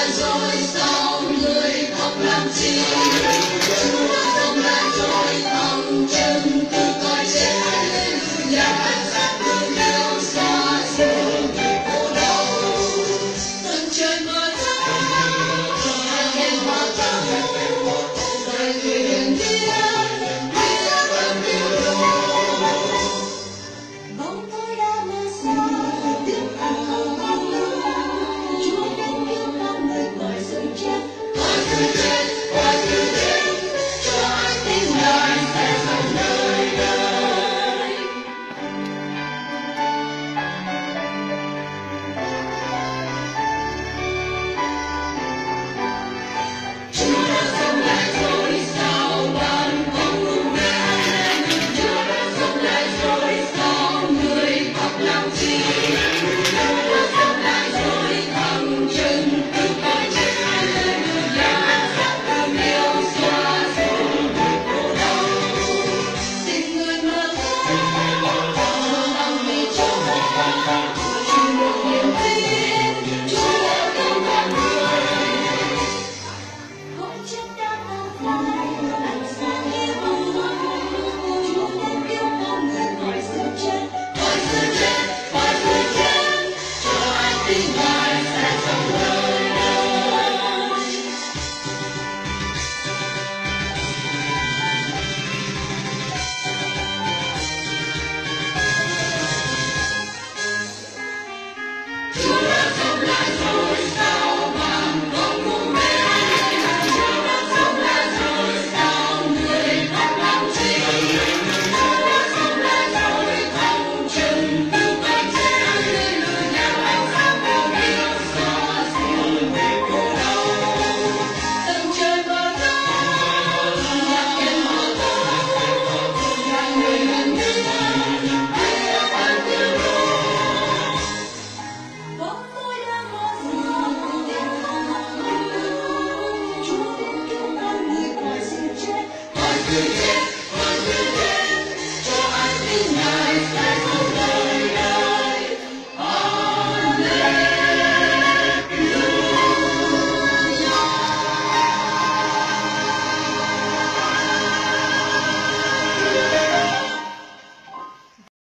lại rồi sao người khóc làm chi? Chúa sống lại rồi thăng trần từ cõi chết. Hallelujah, ánh sáng thương yêu xóa rồi khổ đau. Tận trời mở ra, hạt nhân hóa thắng. Đời người hiền thiên, hãy ra vẫn yêu thương. Bóng tối đã mơ xa, tiếng hát không bao lâu. Chúa đang yêu con người khỏi sự chết. Khỏi sự chết, khỏi sự chết, cho ai tin Ngài sẽ sống đời đời. Chúa đã sống lại rồi sao bạn không ngủ nghe? Chúa đã sống lại rồi sao người khóc làm chi? Chúa đã sống lại rồi thăng trần từ cõi chết. Hallelujah, ánh sáng thương yêu xóa rồi khổ đau. Tình người mở ra, lòng vì Chúa. Chúa được niềm tin, Chúa đã cứu con người. Hỡi chết đã tan phai, ánh sáng yêu thương. Chúa đang cứu con người khỏi sự chết. Khỏi sự chết, khỏi sự chết, cho ai tin Ngài sẽ sống đời đời. Chúa đã sống lại rồi sao bạn không ngủ mê? Chúa đã sống lại rồi sao người khóc làm chi? Chúa đã sống lại rồi thăng trần từ cõi chết. Hallelujah, ánh sáng thương yêu xóa rồi khổ đau. Tận trời mở ra, hạt nhân hóa thắng. Là người hiền thiên, hãy ra vẫn yêu thương. Bóng tối đã mơ xa, tiếng hát không bao lâu. Chúa đã cứu con người khỏi sự chết. Khỏi sự chết,